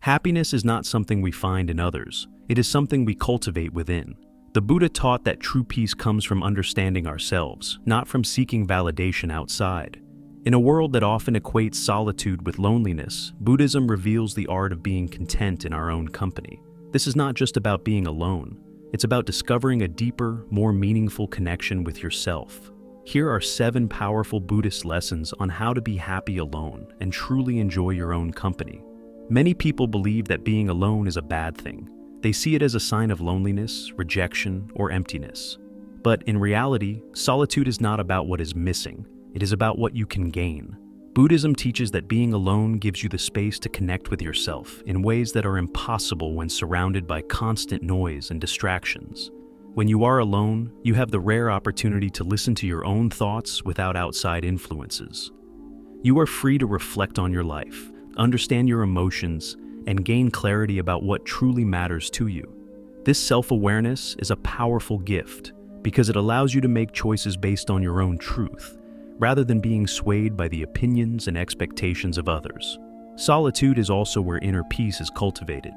Happiness is not something we find in others. It is something we cultivate within. The Buddha taught that true peace comes from understanding ourselves, not from seeking validation outside. In a world that often equates solitude with loneliness, Buddhism reveals the art of being content in our own company. This is not just about being alone. It's about discovering a deeper, more meaningful connection with yourself. Here are 7 powerful Buddhist lessons on how to be happy alone and truly enjoy your own company. Many people believe that being alone is a bad thing. They see it as a sign of loneliness, rejection, or emptiness. But in reality, solitude is not about what is missing. It is about what you can gain. Buddhism teaches that being alone gives you the space to connect with yourself in ways that are impossible when surrounded by constant noise and distractions. When you are alone, you have the rare opportunity to listen to your own thoughts without outside influences. You are free to reflect on your life, understand your emotions, and gain clarity about what truly matters to you. This self-awareness is a powerful gift because it allows you to make choices based on your own truth, rather than being swayed by the opinions and expectations of others. Solitude is also where inner peace is cultivated.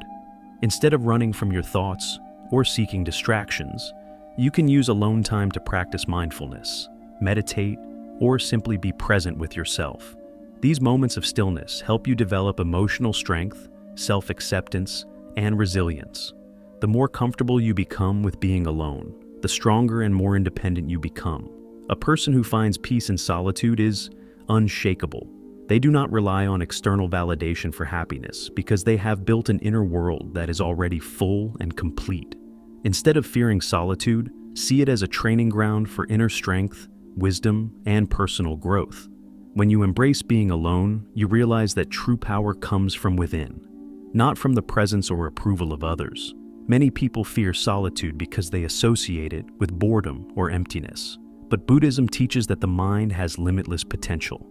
Instead of running from your thoughts or seeking distractions, you can use alone time to practice mindfulness, meditate, or simply be present with yourself. These moments of stillness help you develop emotional strength, self-acceptance, and resilience. The more comfortable you become with being alone, the stronger and more independent you become. A person who finds peace in solitude is unshakable. They do not rely on external validation for happiness because they have built an inner world that is already full and complete. Instead of fearing solitude, see it as a training ground for inner strength, wisdom, and personal growth. When you embrace being alone, you realize that true power comes from within, not from the presence or approval of others. Many people fear solitude because they associate it with boredom or emptiness. But Buddhism teaches that the mind has limitless potential,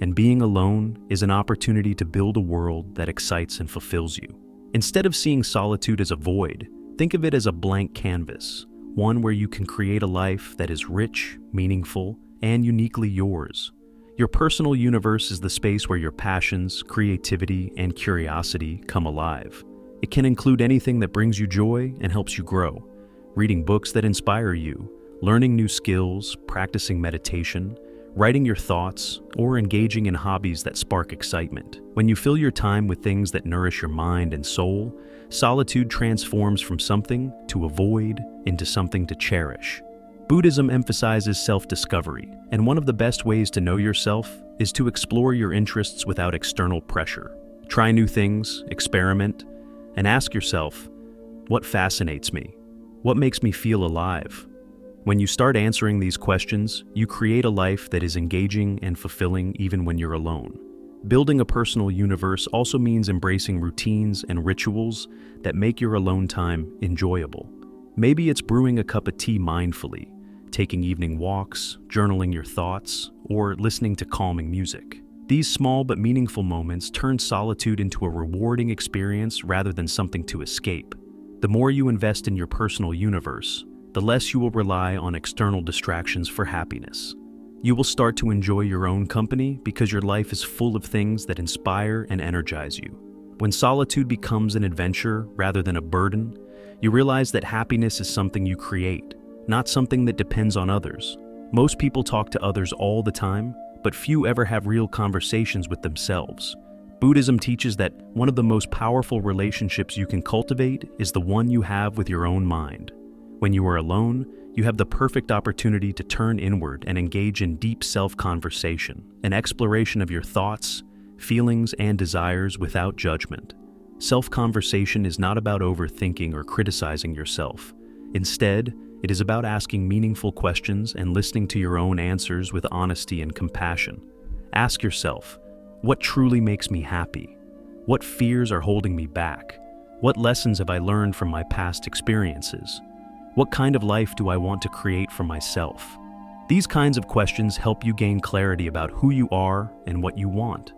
and being alone is an opportunity to build a world that excites and fulfills you. Instead of seeing solitude as a void, think of it as a blank canvas, one where you can create a life that is rich, meaningful, and uniquely yours. Your personal universe is the space where your passions, creativity, and curiosity come alive. It can include anything that brings you joy and helps you grow. Reading books that inspire you, learning new skills, practicing meditation, writing your thoughts, or engaging in hobbies that spark excitement. When you fill your time with things that nourish your mind and soul, solitude transforms from something to avoid into something to cherish. Buddhism emphasizes self-discovery, and one of the best ways to know yourself is to explore your interests without external pressure. Try new things, experiment, and ask yourself, what fascinates me? What makes me feel alive? When you start answering these questions, you create a life that is engaging and fulfilling even when you're alone. Building a personal universe also means embracing routines and rituals that make your alone time enjoyable. Maybe it's brewing a cup of tea mindfully, taking evening walks, journaling your thoughts, or listening to calming music. These small but meaningful moments turn solitude into a rewarding experience rather than something to escape. The more you invest in your personal universe, the less you will rely on external distractions for happiness. You will start to enjoy your own company because your life is full of things that inspire and energize you. When solitude becomes an adventure rather than a burden, you realize that happiness is something you create, not something that depends on others. Most people talk to others all the time, but few ever have real conversations with themselves. Buddhism teaches that one of the most powerful relationships you can cultivate is the one you have with your own mind. When you are alone, you have the perfect opportunity to turn inward and engage in deep self-conversation, an exploration of your thoughts, feelings, and desires without judgment. Self-conversation is not about overthinking or criticizing yourself. Instead, it is about asking meaningful questions and listening to your own answers with honesty and compassion. Ask yourself, what truly makes me happy? What fears are holding me back? What lessons have I learned from my past experiences? What kind of life do I want to create for myself? These kinds of questions help you gain clarity about who you are and what you want.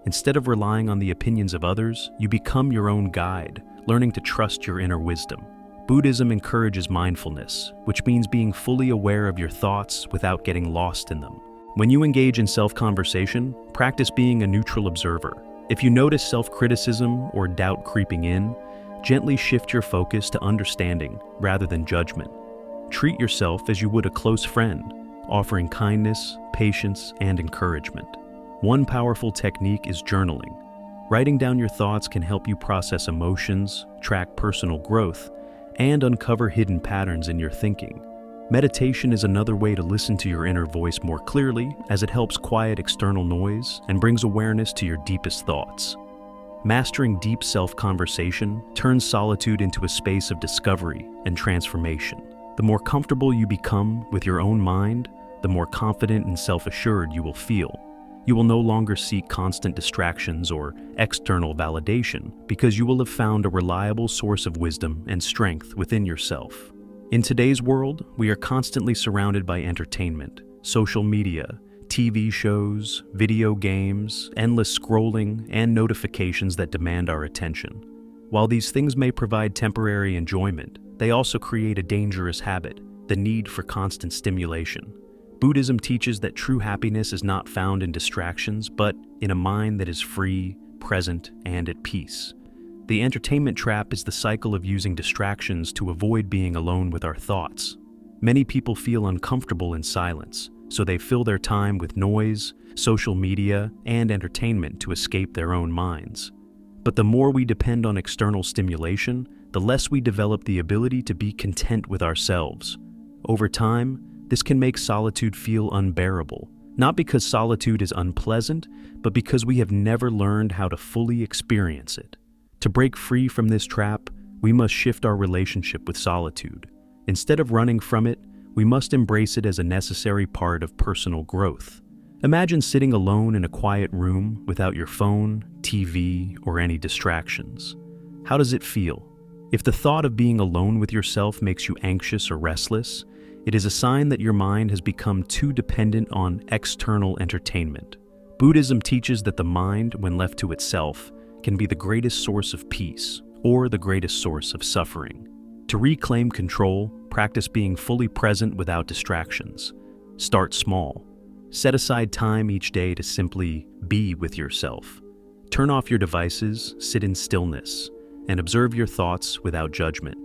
Instead of relying on the opinions of others, you become your own guide, learning to trust your inner wisdom. Buddhism encourages mindfulness, which means being fully aware of your thoughts without getting lost in them. When you engage in self-conversation, practice being a neutral observer. If you notice self-criticism or doubt creeping in, gently shift your focus to understanding rather than judgment. Treat yourself as you would a close friend, offering kindness, patience, and encouragement. One powerful technique is journaling. Writing down your thoughts can help you process emotions, track personal growth, and uncover hidden patterns in your thinking. Meditation is another way to listen to your inner voice more clearly, as it helps quiet external noise and brings awareness to your deepest thoughts. Mastering deep self-conversation turns solitude into a space of discovery and transformation. The more comfortable you become with your own mind, the more confident and self-assured you will feel. You will no longer seek constant distractions or external validation because you will have found a reliable source of wisdom and strength within yourself. In today's world, we are constantly surrounded by entertainment, social media, TV shows, video games, endless scrolling, and notifications that demand our attention. While these things may provide temporary enjoyment, they also create a dangerous habit, the need for constant stimulation. Buddhism teaches that true happiness is not found in distractions, but in a mind that is free, present, and at peace. The entertainment trap is the cycle of using distractions to avoid being alone with our thoughts. Many people feel uncomfortable in silence, so they fill their time with noise, social media, and entertainment to escape their own minds. But the more we depend on external stimulation, the less we develop the ability to be content with ourselves. Over time, this can make solitude feel unbearable, not because solitude is unpleasant, but because we have never learned how to fully experience it. To break free from this trap, we must shift our relationship with solitude. Instead of running from it, we must embrace it as a necessary part of personal growth. Imagine sitting alone in a quiet room without your phone, TV, or any distractions. How does it feel? If the thought of being alone with yourself makes you anxious or restless, it is a sign that your mind has become too dependent on external entertainment. Buddhism teaches that the mind, when left to itself, can be the greatest source of peace or the greatest source of suffering. To reclaim control, practice being fully present without distractions. Start small. Set aside time each day to simply be with yourself. Turn off your devices, sit in stillness, and observe your thoughts without judgment.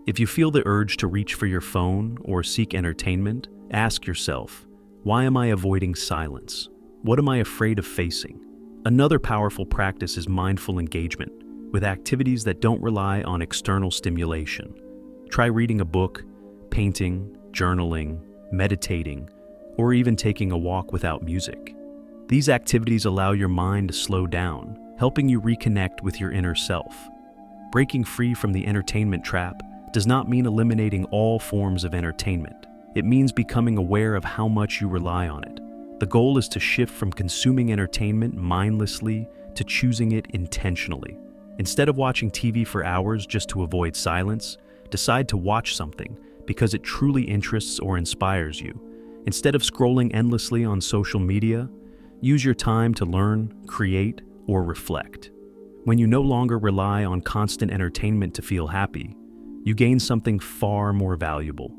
If you feel the urge to reach for your phone or seek entertainment, ask yourself, why am I avoiding silence? What am I afraid of facing? Another powerful practice is mindful engagement, with activities that don't rely on external stimulation. Try reading a book, painting, journaling, meditating, or even taking a walk without music. These activities allow your mind to slow down, helping you reconnect with your inner self. Breaking free from the entertainment trap does not mean eliminating all forms of entertainment. It means becoming aware of how much you rely on it. The goal is to shift from consuming entertainment mindlessly to choosing it intentionally. Instead of watching TV for hours just to avoid silence, decide to watch something because it truly interests or inspires you. Instead of scrolling endlessly on social media, use your time to learn, create, or reflect. When you no longer rely on constant entertainment to feel happy, you gain something far more valuable: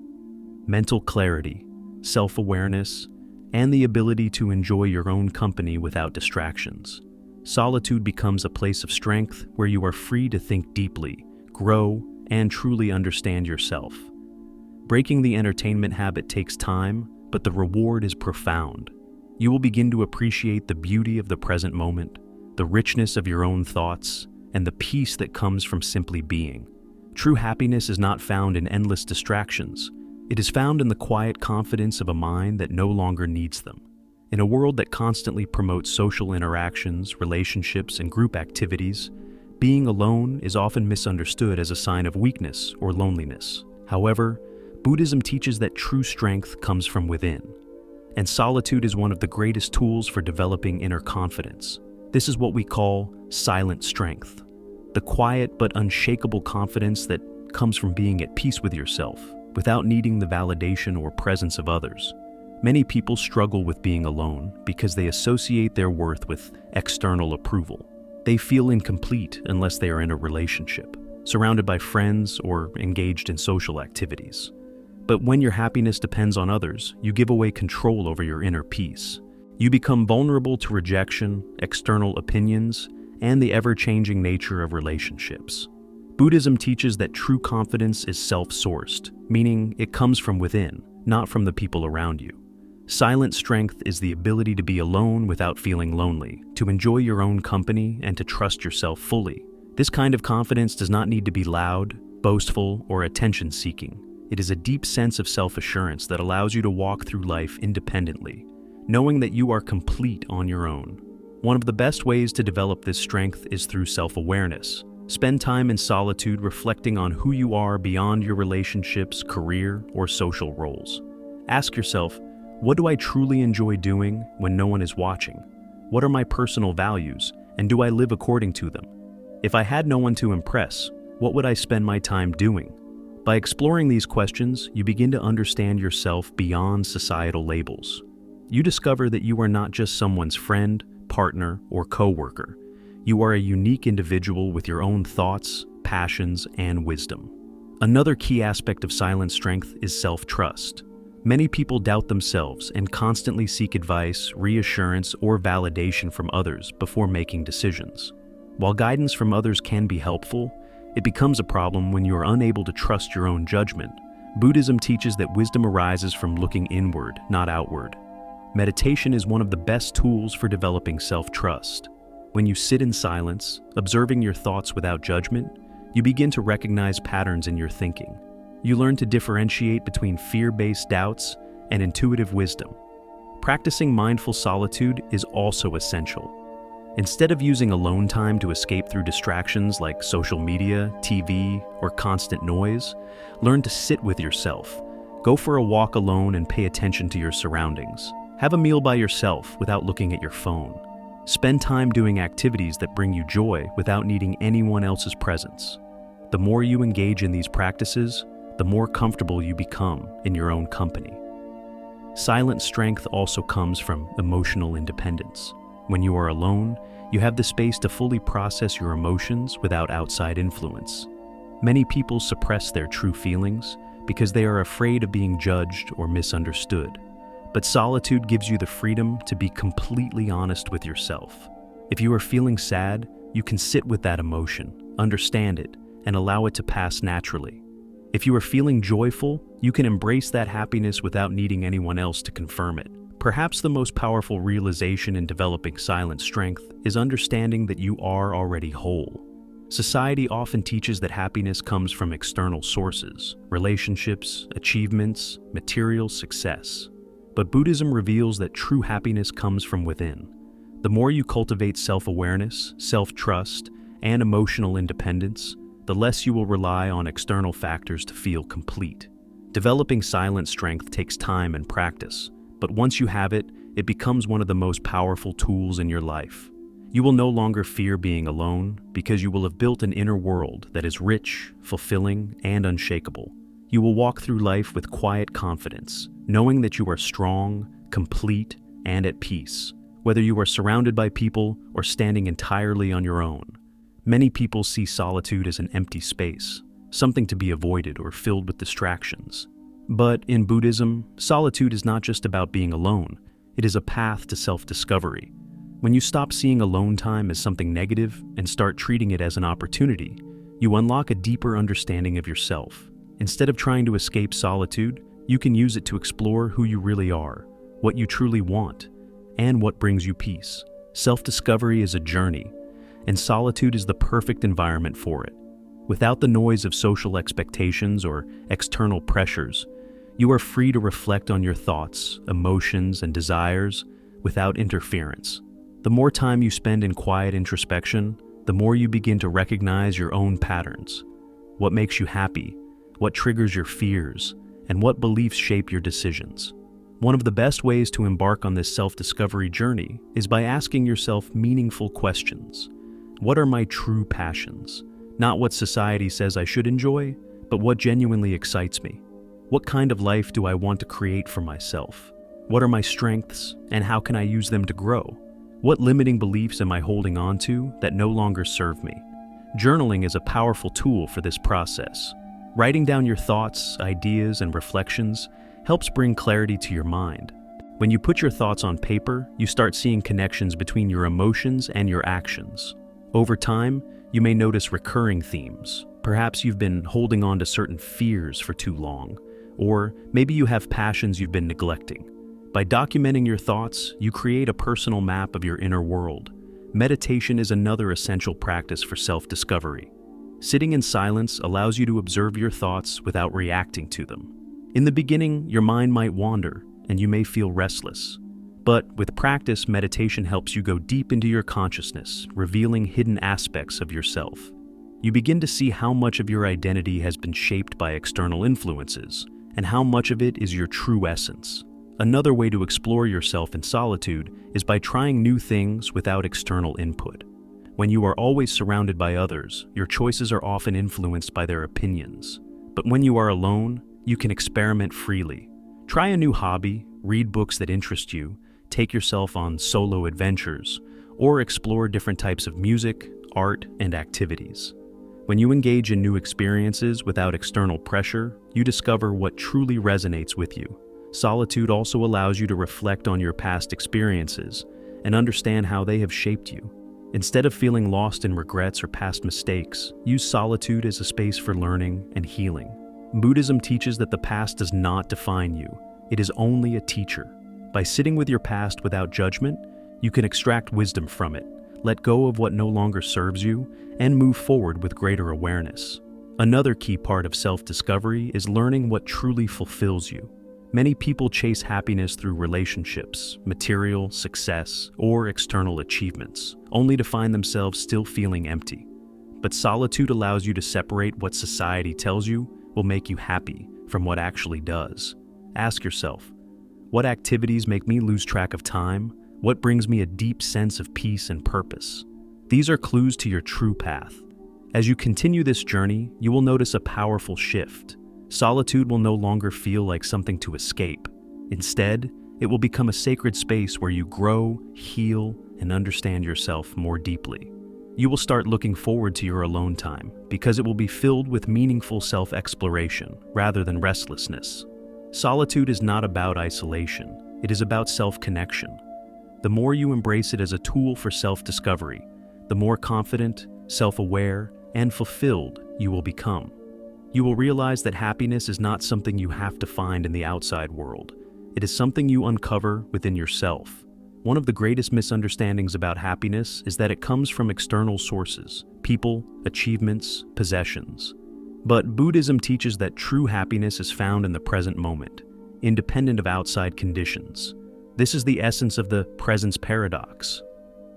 mental clarity, self-awareness, and the ability to enjoy your own company without distractions. Solitude becomes a place of strength where you are free to think deeply, grow, and truly understand yourself. Breaking the entertainment habit takes time, but the reward is profound. You will begin to appreciate the beauty of the present moment, the richness of your own thoughts, and the peace that comes from simply being. True happiness is not found in endless distractions. It is found in the quiet confidence of a mind that no longer needs them. In a world that constantly promotes social interactions, relationships, and group activities, being alone is often misunderstood as a sign of weakness or loneliness. However, Buddhism teaches that true strength comes from within, and solitude is one of the greatest tools for developing inner confidence. This is what we call silent strength, the quiet but unshakable confidence that comes from being at peace with yourself, without needing the validation or presence of others. Many people struggle with being alone because they associate their worth with external approval. They feel incomplete unless they are in a relationship, surrounded by friends, or engaged in social activities. But when your happiness depends on others, you give away control over your inner peace. You become vulnerable to rejection, external opinions, and the ever-changing nature of relationships. Buddhism teaches that true confidence is self-sourced, meaning it comes from within, not from the people around you. Silent strength is the ability to be alone without feeling lonely, to enjoy your own company, and to trust yourself fully. This kind of confidence does not need to be loud, boastful, or attention-seeking. It is a deep sense of self-assurance that allows you to walk through life independently, knowing that you are complete on your own. One of the best ways to develop this strength is through self-awareness. Spend time in solitude reflecting on who you are beyond your relationships, career, or social roles. Ask yourself, what do I truly enjoy doing when no one is watching? What are my personal values, and do I live according to them? If I had no one to impress, what would I spend my time doing? By exploring these questions, you begin to understand yourself beyond societal labels. You discover that you are not just someone's friend, partner, or co-worker. You are a unique individual with your own thoughts, passions, and wisdom. Another key aspect of silent strength is self-trust. Many people doubt themselves and constantly seek advice, reassurance, or validation from others before making decisions. While guidance from others can be helpful, it becomes a problem when you are unable to trust your own judgment. Buddhism teaches that wisdom arises from looking inward, not outward. Meditation is one of the best tools for developing self-trust. When you sit in silence, observing your thoughts without judgment, you begin to recognize patterns in your thinking. You learn to differentiate between fear-based doubts and intuitive wisdom. Practicing mindful solitude is also essential. Instead of using alone time to escape through distractions like social media, TV, or constant noise, learn to sit with yourself. Go for a walk alone and pay attention to your surroundings. Have a meal by yourself without looking at your phone. Spend time doing activities that bring you joy without needing anyone else's presence. The more you engage in these practices, the more comfortable you become in your own company. Silent strength also comes from emotional independence. When you are alone, you have the space to fully process your emotions without outside influence. Many people suppress their true feelings because they are afraid of being judged or misunderstood. But solitude gives you the freedom to be completely honest with yourself. If you are feeling sad, you can sit with that emotion, understand it, and allow it to pass naturally. If you are feeling joyful, you can embrace that happiness without needing anyone else to confirm it. Perhaps the most powerful realization in developing silent strength is understanding that you are already whole. Society often teaches that happiness comes from external sources, relationships, achievements, material success. But Buddhism reveals that true happiness comes from within. The more you cultivate self-awareness, self-trust, and emotional independence, the less you will rely on external factors to feel complete. Developing silent strength takes time and practice, but once you have it, it becomes one of the most powerful tools in your life. You will no longer fear being alone because you will have built an inner world that is rich, fulfilling, and unshakable. You will walk through life with quiet confidence, knowing that you are strong, complete, and at peace, whether you are surrounded by people or standing entirely on your own. Many people see solitude as an empty space, something to be avoided or filled with distractions. But in Buddhism, solitude is not just about being alone. It is a path to self-discovery. When you stop seeing alone time as something negative and start treating it as an opportunity, you unlock a deeper understanding of yourself. Instead of trying to escape solitude, you can use it to explore who you really are, what you truly want, and what brings you peace. Self-discovery is a journey, and solitude is the perfect environment for it. Without the noise of social expectations or external pressures, you are free to reflect on your thoughts, emotions, and desires without interference. The more time you spend in quiet introspection, the more you begin to recognize your own patterns. What makes you happy, what triggers your fears, and what beliefs shape your decisions. One of the best ways to embark on this self-discovery journey is by asking yourself meaningful questions. What are my true passions? Not what society says I should enjoy, but what genuinely excites me. What kind of life do I want to create for myself? What are my strengths, and how can I use them to grow? What limiting beliefs am I holding on to that no longer serve me? Journaling is a powerful tool for this process. Writing down your thoughts, ideas, and reflections helps bring clarity to your mind. When you put your thoughts on paper, you start seeing connections between your emotions and your actions. Over time, you may notice recurring themes. Perhaps you've been holding on to certain fears for too long, or maybe you have passions you've been neglecting. By documenting your thoughts, you create a personal map of your inner world. Meditation is another essential practice for self-discovery. Sitting in silence allows you to observe your thoughts without reacting to them. In the beginning, your mind might wander, and you may feel restless. But with practice, meditation helps you go deep into your consciousness, revealing hidden aspects of yourself. You begin to see how much of your identity has been shaped by external influences, and how much of it is your true essence. Another way to explore yourself in solitude is by trying new things without external input. When you are always surrounded by others, your choices are often influenced by their opinions. But when you are alone, you can experiment freely. Try a new hobby, read books that interest you, take yourself on solo adventures, or explore different types of music, art, and activities. When you engage in new experiences without external pressure, you discover what truly resonates with you. Solitude also allows you to reflect on your past experiences and understand how they have shaped you. Instead of feeling lost in regrets or past mistakes, use solitude as a space for learning and healing. Buddhism teaches that the past does not define you. It is only a teacher. By sitting with your past without judgment, you can extract wisdom from it, let go of what no longer serves you, and move forward with greater awareness. Another key part of self-discovery is learning what truly fulfills you. Many people chase happiness through relationships, material success, or external achievements, only to find themselves still feeling empty. But solitude allows you to separate what society tells you will make you happy from what actually does. Ask yourself, what activities make me lose track of time? What brings me a deep sense of peace and purpose? These are clues to your true path. As you continue this journey, you will notice a powerful shift. Solitude will no longer feel like something to escape. Instead, it will become a sacred space where you grow, heal, and understand yourself more deeply. You will start looking forward to your alone time because it will be filled with meaningful self-exploration rather than restlessness. Solitude is not about isolation. It is about self-connection. The more you embrace it as a tool for self-discovery, the more confident, self-aware, and fulfilled you will become. You will realize that happiness is not something you have to find in the outside world. It is something you uncover within yourself. One of the greatest misunderstandings about happiness is that it comes from external sources, people, achievements, possessions. But Buddhism teaches that true happiness is found in the present moment, independent of outside conditions. This is the essence of the presence paradox.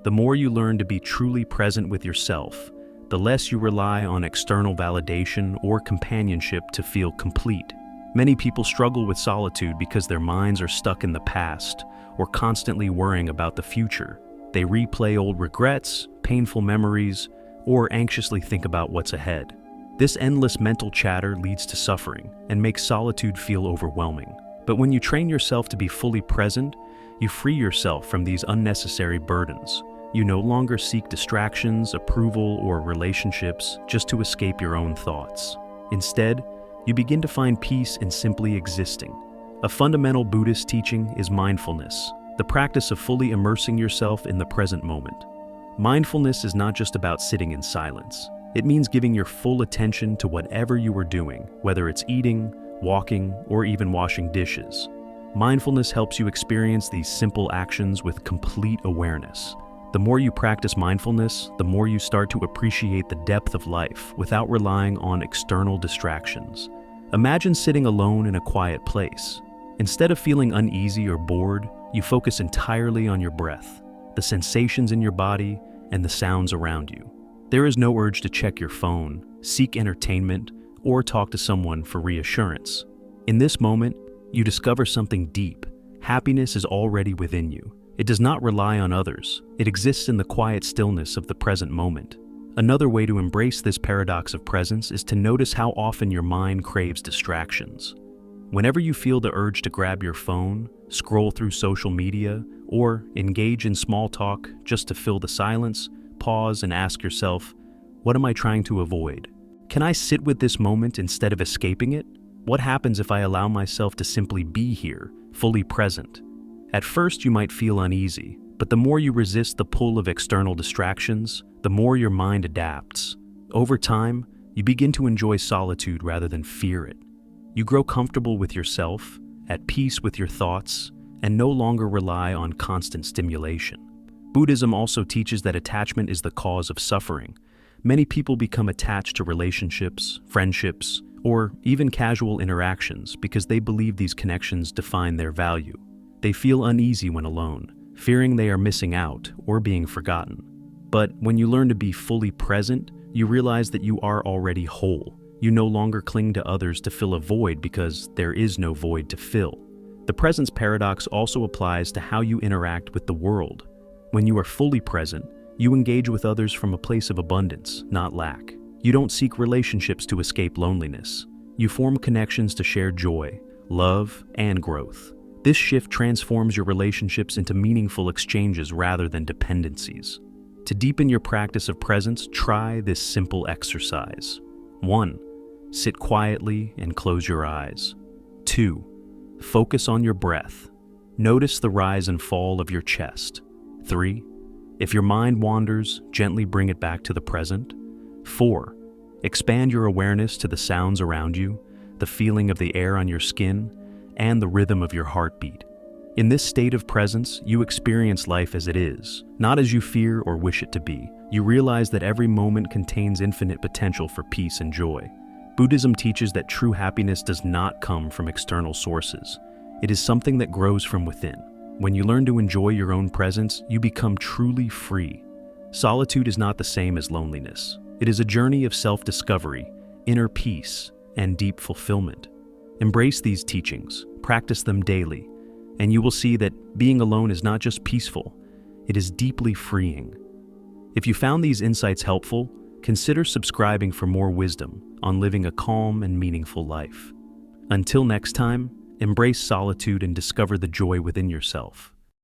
The more you learn to be truly present with yourself, the less you rely on external validation or companionship to feel complete. Many people struggle with solitude because their minds are stuck in the past or constantly worrying about the future. They replay old regrets, painful memories, or anxiously think about what's ahead. This endless mental chatter leads to suffering and makes solitude feel overwhelming. But when you train yourself to be fully present, you free yourself from these unnecessary burdens. You no longer seek distractions, approval, or relationships just to escape your own thoughts. Instead, you begin to find peace in simply existing. A fundamental Buddhist teaching is mindfulness, the practice of fully immersing yourself in the present moment. Mindfulness is not just about sitting in silence. It means giving your full attention to whatever you are doing, whether it's eating, walking, or even washing dishes. Mindfulness helps you experience these simple actions with complete awareness. The more you practice mindfulness, the more you start to appreciate the depth of life without relying on external distractions. Imagine sitting alone in a quiet place. Instead of feeling uneasy or bored, you focus entirely on your breath, the sensations in your body, and the sounds around you. There is no urge to check your phone, seek entertainment, or talk to someone for reassurance. In this moment, you discover something deep. Happiness is already within you. It does not rely on others. It exists in the quiet stillness of the present moment. Another way to embrace this paradox of presence is to notice how often your mind craves distractions. Whenever you feel the urge to grab your phone, scroll through social media, or engage in small talk just to fill the silence, pause and ask yourself, what am I trying to avoid? Can I sit with this moment instead of escaping it? What happens if I allow myself to simply be here, fully present? At first, you might feel uneasy, But the more you resist the pull of external distractions, the more your mind adapts. Over time, you begin to enjoy solitude rather than fear it. You grow comfortable with yourself, at peace with your thoughts, and no longer rely on constant stimulation. Buddhism also teaches that attachment is the cause of suffering. Many people become attached to relationships, friendships, or even casual interactions because they believe these connections define their value. They feel uneasy when alone, fearing they are missing out or being forgotten. But when you learn to be fully present, you realize that you are already whole. You no longer cling to others to fill a void because there is no void to fill. The presence paradox also applies to how you interact with the world. When you are fully present, you engage with others from a place of abundance, not lack. You don't seek relationships to escape loneliness. You form connections to share joy, love, and growth. This shift transforms your relationships into meaningful exchanges rather than dependencies. To deepen your practice of presence, try this simple exercise. 1. Sit quietly and close your eyes. 2. Focus on your breath. Notice the rise and fall of your chest. 3. If your mind wanders, gently bring it back to the present. 4. Expand your awareness to the sounds around you, the feeling of the air on your skin, and the rhythm of your heartbeat. In this state of presence, you experience life as it is, not as you fear or wish it to be. You realize that every moment contains infinite potential for peace and joy. Buddhism teaches that true happiness does not come from external sources. It is something that grows from within. When you learn to enjoy your own presence, you become truly free. Solitude is not the same as loneliness. It is a journey of self-discovery, inner peace, and deep fulfillment. Embrace these teachings, practice them daily, and you will see that being alone is not just peaceful, it is deeply freeing. If you found these insights helpful, consider subscribing for more wisdom on living a calm and meaningful life. Until next time, embrace solitude and discover the joy within yourself.